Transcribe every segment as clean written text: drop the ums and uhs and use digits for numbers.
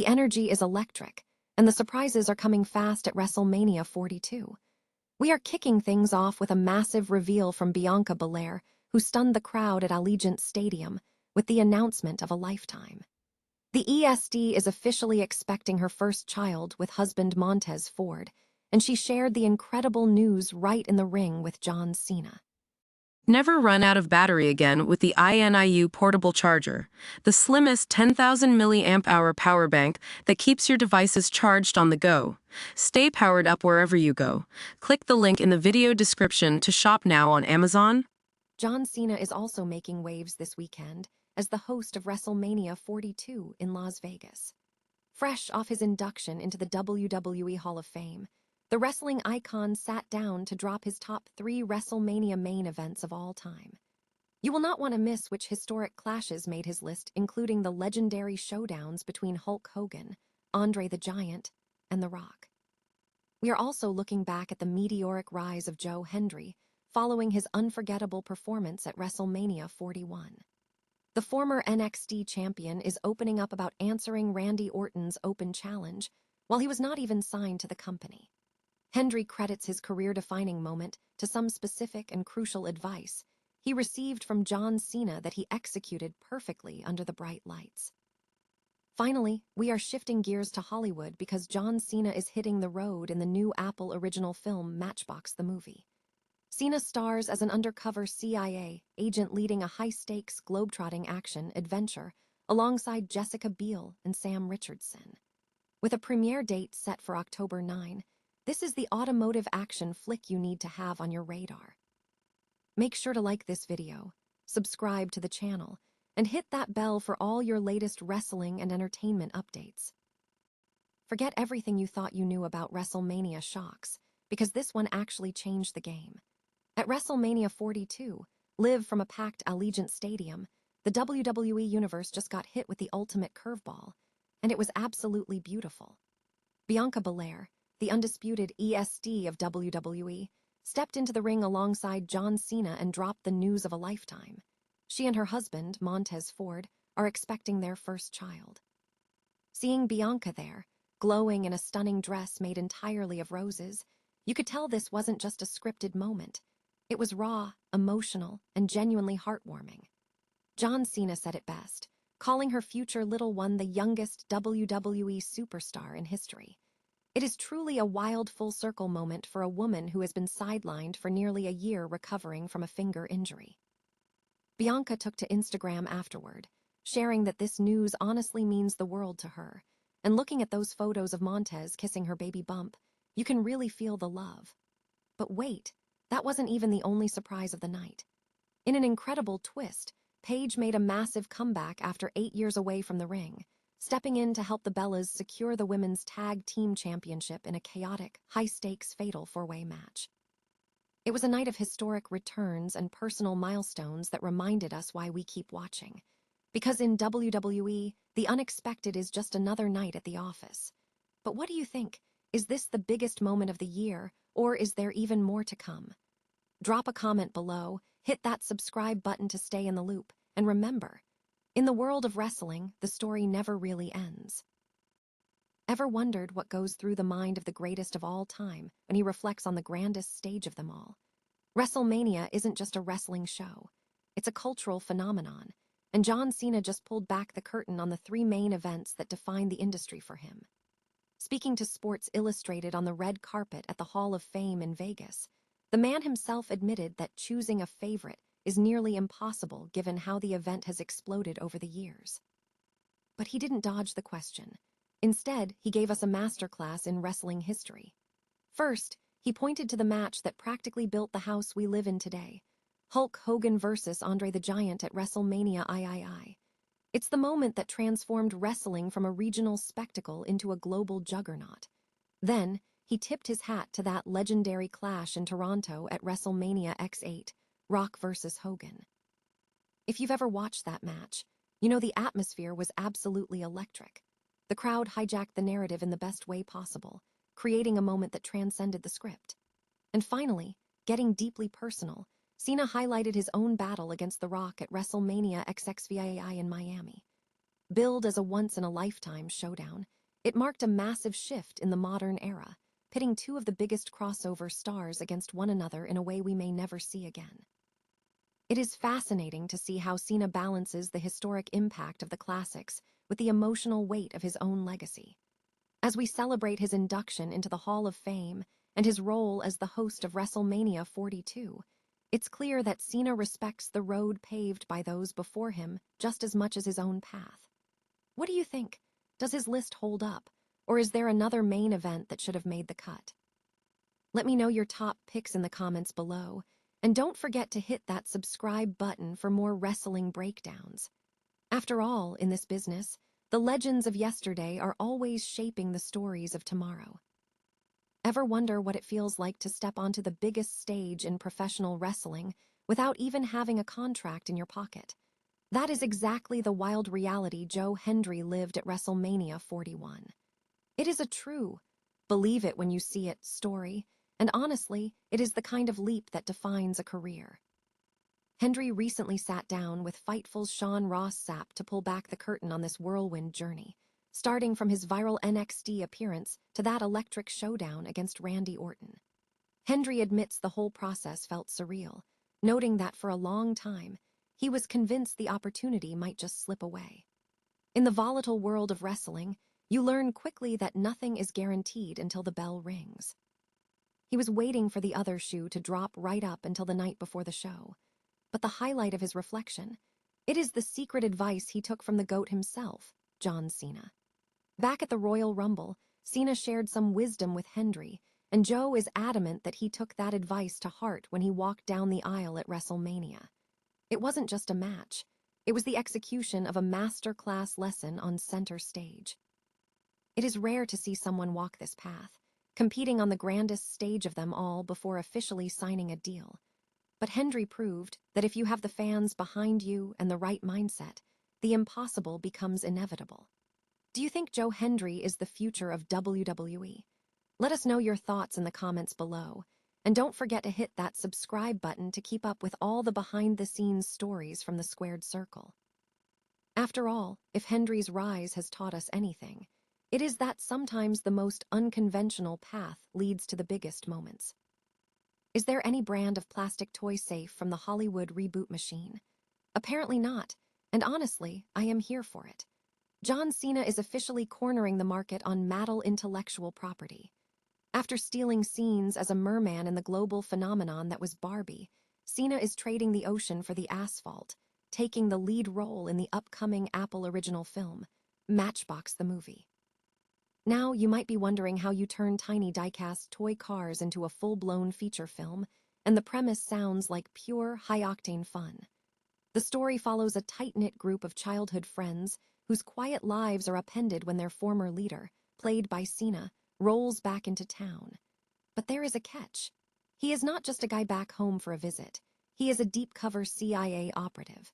The energy is electric, and the surprises are coming fast at WrestleMania 42. We are kicking things off with a massive reveal from Bianca Belair, who stunned the crowd at Allegiant Stadium with the announcement of a lifetime. The ESD is officially expecting her first child with husband Montez Ford, and she shared the incredible news right in the ring with John Cena. Never run out of battery again with the INIU portable charger, the slimmest 10,000 milliamp hour power bank that keeps your devices charged on the go. Stay powered up wherever you go. Click the link in the video description to shop now on Amazon. John Cena is also making waves this weekend as the host of WrestleMania 42 in Las Vegas. Fresh off his induction into the WWE Hall of Fame, the wrestling icon sat down to drop his top 3 WrestleMania main events of all time. You will not want to miss which historic clashes made his list, including the legendary showdowns between Hulk Hogan, Andre the Giant, and The Rock. We are also looking back at the meteoric rise of Joe Hendry following his unforgettable performance at WrestleMania 41. The former NXT champion is opening up about answering Randy Orton's open challenge while he was not even signed to the company. Hendry credits his career-defining moment to some specific and crucial advice he received from John Cena that he executed perfectly under the bright lights. Finally, we are shifting gears to Hollywood because John Cena is hitting the road in the new Apple original film Matchbox The Movie. Cena stars as an undercover CIA agent leading a high-stakes globetrotting action adventure alongside Jessica Biel and Sam Richardson. With a premiere date set for October 9, this is the automotive action flick you need to have on your radar. Make sure to like this video, subscribe to the channel, and hit that bell for all your latest wrestling and entertainment updates. Forget everything you thought you knew about WrestleMania shocks, because this one actually changed the game. At WrestleMania 42, live from a packed Allegiant Stadium, the WWE Universe just got hit with the ultimate curveball, and it was absolutely beautiful. Bianca Belair, the undisputed ESD of WWE, stepped into the ring alongside John Cena and dropped the news of a lifetime. She and her husband, Montez Ford, are expecting their first child. Seeing Bianca there, glowing in a stunning dress made entirely of roses, you could tell this wasn't just a scripted moment. It was raw, emotional, and genuinely heartwarming. John Cena said it best, calling her future little one the youngest WWE superstar in history. It is truly a wild full-circle moment for a woman who has been sidelined for nearly a year recovering from a finger injury. Bianca took to Instagram afterward, sharing that this news honestly means the world to her, and looking at those photos of Montez kissing her baby bump, you can really feel the love. But wait, that wasn't even the only surprise of the night. In an incredible twist, Paige made a massive comeback after 8 years away from the ring, stepping in to help the Bellas secure the Women's Tag Team Championship in a chaotic, high-stakes fatal four-way match. It was a night of historic returns and personal milestones that reminded us why we keep watching. Because in WWE, the unexpected is just another night at the office. But what do you think? Is this the biggest moment of the year, or is there even more to come? Drop a comment below, hit that subscribe button to stay in the loop, and remember, in the world of wrestling, the story never really ends. Ever wondered what goes through the mind of the greatest of all time when he reflects on the grandest stage of them all? WrestleMania isn't just a wrestling show. It's a cultural phenomenon, and John Cena just pulled back the curtain on the 3 main events that define the industry for him. Speaking to Sports Illustrated on the red carpet at the Hall of Fame in Vegas, the man himself admitted that choosing a favorite is nearly impossible given how the event has exploded over the years. But he didn't dodge the question. Instead, he gave us a masterclass in wrestling history. First, he pointed to the match that practically built the house we live in today, Hulk Hogan versus Andre the Giant at WrestleMania III. It's the moment that transformed wrestling from a regional spectacle into a global juggernaut. Then, he tipped his hat to that legendary clash in Toronto at WrestleMania X8, Rock versus Hogan. If you've ever watched that match, you know the atmosphere was absolutely electric. The crowd hijacked the narrative in the best way possible, creating a moment that transcended the script. And finally, getting deeply personal, Cena highlighted his own battle against The Rock at WrestleMania XXVII in Miami. Billed as a once-in-a-lifetime showdown, it marked a massive shift in the modern era, pitting two of the biggest crossover stars against one another in a way we may never see again. It is fascinating to see how Cena balances the historic impact of the classics with the emotional weight of his own legacy. As we celebrate his induction into the Hall of Fame and his role as the host of WrestleMania 42, it's clear that Cena respects the road paved by those before him just as much as his own path. What do you think? Does his list hold up, or is there another main event that should have made the cut? Let me know your top picks in the comments below, and don't forget to hit that subscribe button for more wrestling breakdowns. After all, in this business, the legends of yesterday are always shaping the stories of tomorrow. Ever wonder what it feels like to step onto the biggest stage in professional wrestling without even having a contract in your pocket? That is exactly the wild reality Joe Hendry lived at WrestleMania 41. It is a true, believe it when you see it story, and honestly, it is the kind of leap that defines a career. Hendry recently sat down with Fightful's Sean Ross Sapp to pull back the curtain on this whirlwind journey, starting from his viral NXT appearance to that electric showdown against Randy Orton. Hendry admits the whole process felt surreal, noting that for a long time, he was convinced the opportunity might just slip away. In the volatile world of wrestling, you learn quickly that nothing is guaranteed until the bell rings. He was waiting for the other shoe to drop right up until the night before the show. But the highlight of his reflection, it is the secret advice he took from the GOAT himself, John Cena. Back at the Royal Rumble, Cena shared some wisdom with Hendry, and Joe is adamant that he took that advice to heart when he walked down the aisle at WrestleMania. It wasn't just a match. It was the execution of a master-class lesson on center stage. It is rare to see someone walk this path, competing on the grandest stage of them all before officially signing a deal. But Hendry proved that if you have the fans behind you and the right mindset, the impossible becomes inevitable. Do you think Joe Hendry is the future of WWE? Let us know your thoughts in the comments below, and don't forget to hit that subscribe button to keep up with all the behind-the-scenes stories from the Squared Circle. After all, if Hendry's rise has taught us anything, it is that sometimes the most unconventional path leads to the biggest moments. Is there any brand of plastic toy safe from the Hollywood reboot machine? Apparently not, and honestly, I am here for it. John Cena is officially cornering the market on Mattel intellectual property. After stealing scenes as a merman in the global phenomenon that was Barbie, Cena is trading the ocean for the asphalt, taking the lead role in the upcoming Apple original film, Matchbox the Movie. Now, you might be wondering how you turn tiny die-cast toy cars into a full-blown feature film, and the premise sounds like pure, high-octane fun. The story follows a tight-knit group of childhood friends whose quiet lives are upended when their former leader, played by Cena, rolls back into town. But there is a catch. He is not just a guy back home for a visit. He is a deep-cover CIA operative.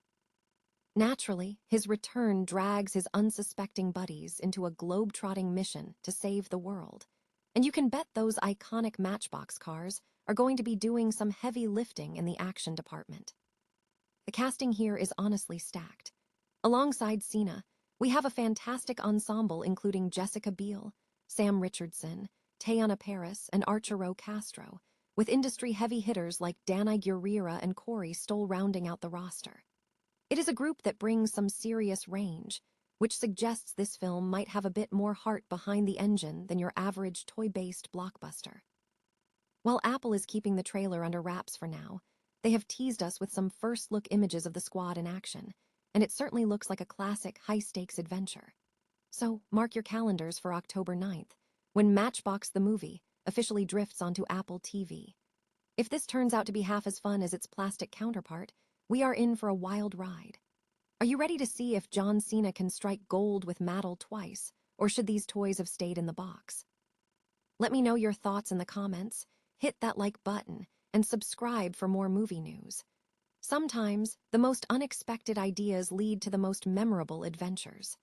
Naturally, his return drags his unsuspecting buddies into a globe-trotting mission to save the world. And you can bet those iconic Matchbox cars are going to be doing some heavy lifting in the action department. The casting here is honestly stacked. Alongside Cena, we have a fantastic ensemble including Jessica Biel, Sam Richardson, Teyana Paris, and Arturo Castro, with industry heavy hitters like Danai Gurira and Corey Stoll rounding out the roster. It is a group that brings some serious range, which suggests this film might have a bit more heart behind the engine than your average toy-based blockbuster. While Apple is keeping the trailer under wraps for now, they have teased us with some first-look images of the squad in action, and it certainly looks like a classic high-stakes adventure. So, mark your calendars for October 9th, when Matchbox the Movie officially drifts onto Apple TV. If this turns out to be half as fun as its plastic counterpart, we are in for a wild ride. Are you ready to see if John Cena can strike gold with Mattel twice, or should these toys have stayed in the box? Let me know your thoughts in the comments, hit that like button, and subscribe for more movie news. Sometimes, the most unexpected ideas lead to the most memorable adventures.